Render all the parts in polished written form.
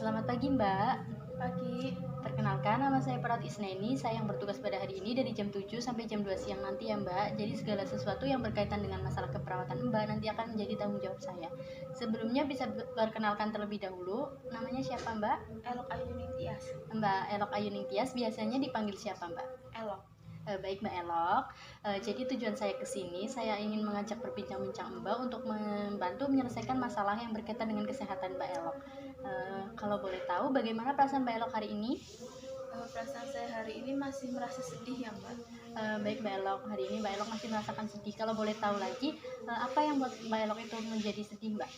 Selamat pagi, Mbak. Pagi. Perkenalkan, nama saya Perat Isneni. Saya yang bertugas pada hari ini dari jam 7 sampai jam 2 siang nanti ya, Mbak. Jadi segala sesuatu yang berkaitan dengan masalah keperawatan Mbak nanti akan menjadi tanggung jawab saya. Sebelumnya bisa perkenalkan terlebih dahulu. Namanya siapa, Mbak? Elok Ayuning Tias. Mbak Elok Ayuning Tias, biasanya dipanggil siapa, Mbak? Elok. Baik Mbak Elok, jadi tujuan saya ke sini, saya ingin mengajak berbincang-bincang Mbak untuk membantu menyelesaikan masalah yang berkaitan dengan kesehatan Mbak Elok. Kalau boleh tahu, bagaimana perasaan Mbak Elok hari ini? Perasaan saya hari ini masih merasa sedih ya Mbak. Baik Mbak Elok, hari ini Mbak Elok masih merasakan sedih. Kalau boleh tahu lagi, apa yang buat Mbak Elok itu menjadi sedih Mbak?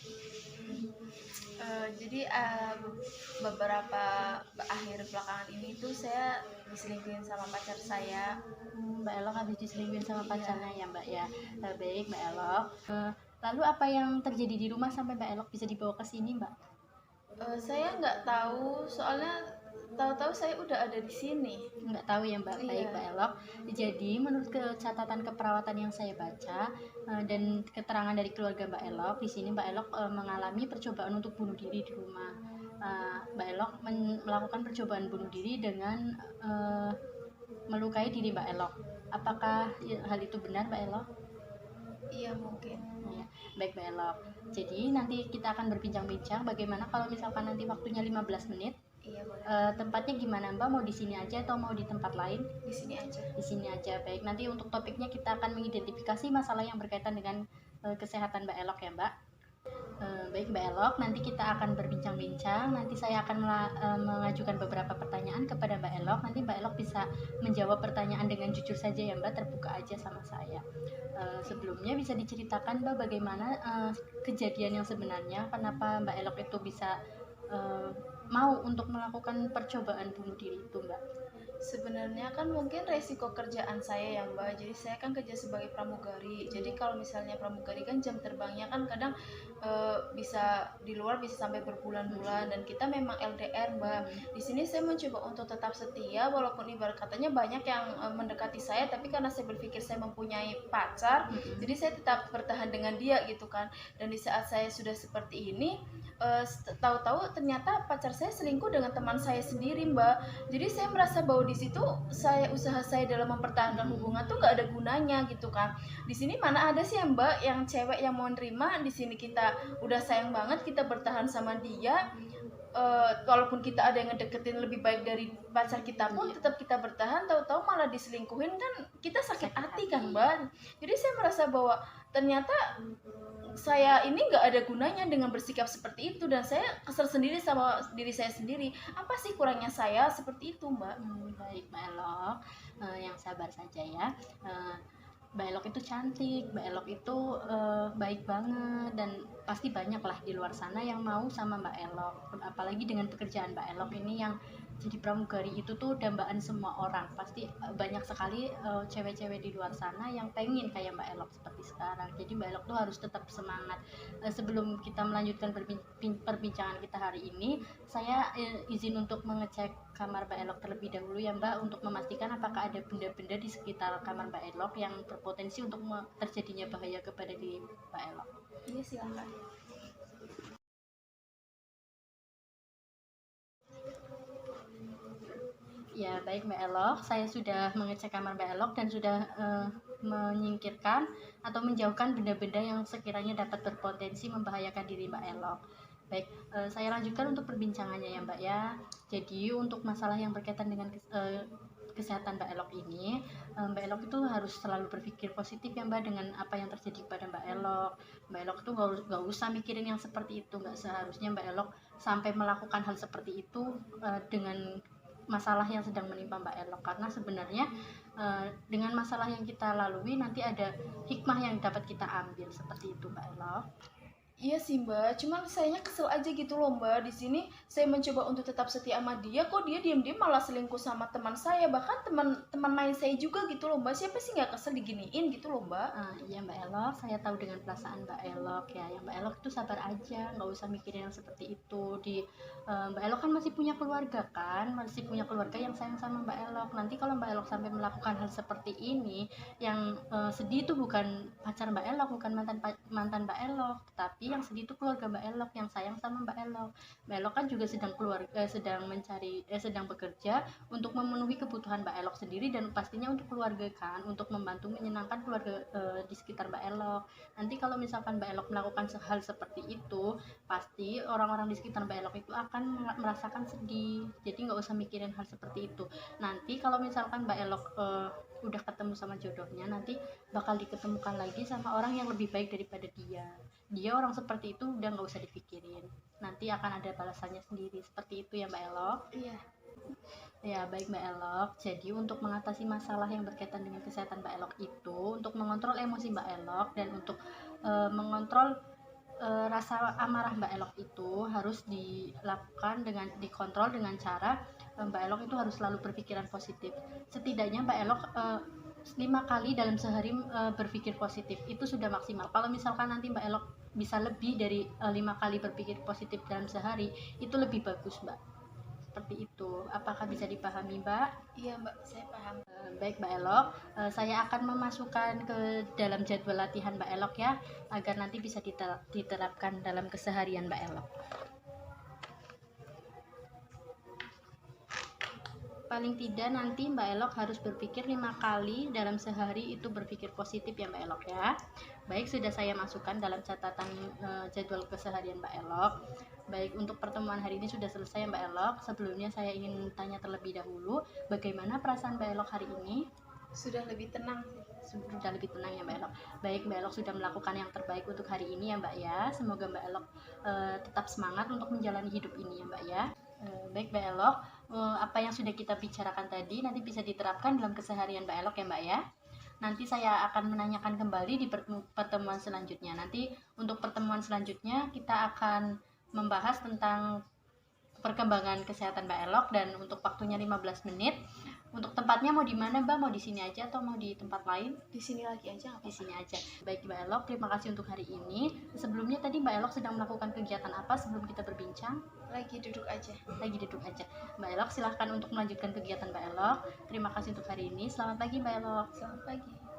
Jadi beberapa akhir belakangan ini tuh saya diselingkuhin sama pacar saya. Mbak Elok habis diselingkuhin sama pacarnya ya Mbak ya. Baik Mbak Elok. Lalu apa yang terjadi di rumah sampai Mbak Elok bisa dibawa ke sini Mbak? Saya nggak tahu, soalnya tahu-tahu saya udah ada di sini. Nggak tahu ya Mbak. Baik Mbak Elok. Jadi menurut catatan keperawatan yang saya baca dan keterangan dari keluarga Mbak Elok, di sini Mbak Elok mengalami percobaan untuk bunuh diri di rumah. Mbak Elok melakukan percobaan bunuh diri dengan melukai diri Mbak Elok. Apakah hal itu benar Mbak Elok? Iya mungkin. Ya, baik Mbak Elok. Jadi nanti kita akan berbincang-bincang bagaimana kalau misalkan nanti waktunya 15 menit. Iya boleh. Tempatnya gimana Mbak? Mau di sini aja atau mau di tempat lain? Di sini aja. Di sini aja. Baik, nanti untuk topiknya kita akan mengidentifikasi masalah yang berkaitan dengan kesehatan Mbak Elok ya Mbak. Baik Mbak Elok, nanti kita akan berbincang-bincang. Nanti saya akan mengajukan beberapa pertanyaan kepada Mbak Elok. Nanti Mbak Elok bisa menjawab pertanyaan dengan jujur saja ya Mbak, terbuka aja sama saya. Sebelumnya bisa diceritakan Mbak bagaimana kejadian yang sebenarnya, kenapa Mbak Elok itu bisa mau untuk melakukan percobaan bunuh diri itu Mbak? Sebenarnya kan mungkin resiko kerjaan saya ya Mbak. Jadi saya kan kerja sebagai pramugari. Jadi kalau misalnya pramugari kan jam terbangnya kan kadang bisa di luar bisa sampai berbulan-bulan, dan kita memang LDR Mbak. Di sini saya mencoba untuk tetap setia walaupun ibarat katanya banyak yang mendekati saya, tapi karena saya berpikir saya mempunyai pacar, jadi saya tetap bertahan dengan dia gitu kan. Dan di saat saya sudah seperti ini, tahu-tahu ternyata pacar saya selingkuh dengan teman saya sendiri Mbak. Jadi saya merasa bahwa di situ usaha saya dalam mempertahankan hubungan tuh nggak ada gunanya gitu kan. Di sini mana ada sih ya Mbak yang cewek yang mau nerima. Di sini kita udah sayang banget, kita bertahan sama dia. Walaupun kita ada yang ngedeketin lebih baik dari pacar kita pun tetap kita bertahan, tahu-tahu malah diselingkuhin kan kita sakit hati kan Mbak. Jadi saya merasa bahwa ternyata saya ini nggak ada gunanya dengan bersikap seperti itu, dan saya kesel sendiri sama diri saya sendiri. Apa sih kurangnya saya seperti itu Mbak? Baik Mbak Elok, yang sabar saja ya. Mbak Elok itu cantik, Mbak Elok itu baik banget, dan pasti banyak lah di luar sana yang mau sama Mbak Elok. Apalagi dengan pekerjaan Mbak Elok ini yang jadi pramugari itu tuh dambaan semua orang. Pasti banyak sekali cewek-cewek di luar sana yang pengen kayak Mbak Elok seperti sekarang. Jadi Mbak Elok tuh harus tetap semangat. Sebelum kita melanjutkan perbincangan kita hari ini, saya izin untuk mengecek kamar Mbak Elok terlebih dahulu ya Mbak, untuk memastikan apakah ada benda-benda di sekitar kamar Mbak Elok yang berpotensi untuk terjadinya bahaya kepada diri Mbak Elok. Iya silakan. Ya baik Mbak Elok, saya sudah mengecek kamar Mbak Elok dan sudah menyingkirkan atau menjauhkan benda-benda yang sekiranya dapat berpotensi membahayakan diri Mbak Elok. Baik, saya lanjutkan untuk perbincangannya ya Mbak ya. Jadi untuk masalah yang berkaitan dengan kesehatan Mbak Elok ini, Mbak Elok itu harus selalu berpikir positif ya Mbak dengan apa yang terjadi pada Mbak Elok. Mbak Elok itu gak usah mikirin yang seperti itu, gak seharusnya Mbak Elok sampai melakukan hal seperti itu dengan masalah yang sedang menimpa Mbak Elok, karena sebenarnya dengan masalah yang kita lalui nanti ada hikmah yang dapat kita ambil, seperti itu Mbak Elok. Iya sih Mbak, cuman sayanya kesel aja gitu loh Mbak. Di sini saya mencoba untuk tetap setia sama dia, kok dia diam-diam malah selingkuh sama teman saya, bahkan teman main saya juga gitu loh Mbak. Siapa sih nggak kesel diginiin gitu loh Mbak? Iya Mbak Elok, saya tahu dengan perasaan Mbak Elok ya. Yang Mbak Elok itu sabar aja, nggak usah mikirin yang seperti itu. Mbak Elok kan masih punya keluarga kan, masih punya keluarga yang sayang sama Mbak Elok. Nanti kalau Mbak Elok sampai melakukan hal seperti ini, yang sedih itu bukan pacar Mbak Elok, bukan mantan Mbak Elok, tapi berarti yang sedih itu keluarga Mbak Elok yang sayang sama Mbak Elok. Mbak Elok kan juga sedang bekerja untuk memenuhi kebutuhan Mbak Elok sendiri dan pastinya untuk keluarga kan, untuk membantu menyenangkan keluarga di sekitar Mbak Elok. Nanti kalau misalkan Mbak Elok melakukan hal seperti itu, pasti orang-orang di sekitar Mbak Elok itu akan merasakan sedih. Jadi nggak usah mikirin hal seperti itu. Nanti kalau misalkan Mbak Elok udah ketemu sama jodohnya, nanti bakal diketemukan lagi sama orang yang lebih baik daripada dia orang seperti itu udah nggak usah dipikirin, nanti akan ada balasannya sendiri. Seperti itu ya Mbak Elok. Iya. Ya baik Mbak Elok, jadi untuk mengatasi masalah yang berkaitan dengan kesehatan Mbak Elok itu, untuk mengontrol emosi Mbak Elok dan untuk mengontrol rasa amarah Mbak Elok itu harus dikontrol dengan cara Mbak Elok itu harus selalu berpikiran positif. Setidaknya Mbak Elok 5 kali dalam sehari berpikir positif itu sudah maksimal. Kalau misalkan nanti Mbak Elok bisa lebih dari 5 kali berpikir positif dalam sehari, itu lebih bagus Mbak. Seperti itu. Apakah bisa dipahami Mbak? Iya Mbak, saya paham. Baik Mbak Elok, saya akan memasukkan ke dalam jadwal latihan Mbak Elok ya, agar nanti bisa diterapkan dalam keseharian Mbak Elok. Paling tidak nanti Mbak Elok harus berpikir 5 kali dalam sehari, itu berpikir positif ya Mbak Elok ya. Baik, sudah saya masukkan dalam catatan jadwal keseharian Mbak Elok. Baik, untuk pertemuan hari ini sudah selesai Mbak Elok. Sebelumnya saya ingin tanya terlebih dahulu, bagaimana perasaan Mbak Elok hari ini? Sudah lebih tenang sih. Sudah lebih tenang ya Mbak Elok. Baik, Mbak Elok sudah melakukan yang terbaik untuk hari ini ya Mbak ya. Semoga Mbak Elok tetap semangat untuk menjalani hidup ini ya Mbak ya. Baik Mbak Elok, apa yang sudah kita bicarakan tadi nanti bisa diterapkan dalam keseharian Mbak Elok ya Mbak ya. Nanti saya akan menanyakan kembali di pertemuan selanjutnya. Nanti untuk pertemuan selanjutnya kita akan membahas tentang perkembangan kesehatan Mbak Elok, dan untuk waktunya 15 menit. Untuk tempatnya mau di mana Mbak? Mau di sini aja atau mau di tempat lain? Di sini lagi aja. Di sini aja. Baik Mbak Elok, terima kasih untuk hari ini. Sebelumnya tadi Mbak Elok sedang melakukan kegiatan apa sebelum kita berbincang? Lagi duduk aja. Lagi duduk aja. Mbak Elok silahkan untuk melanjutkan kegiatan Mbak Elok. Terima kasih untuk hari ini. Selamat pagi Mbak Elok. Selamat pagi.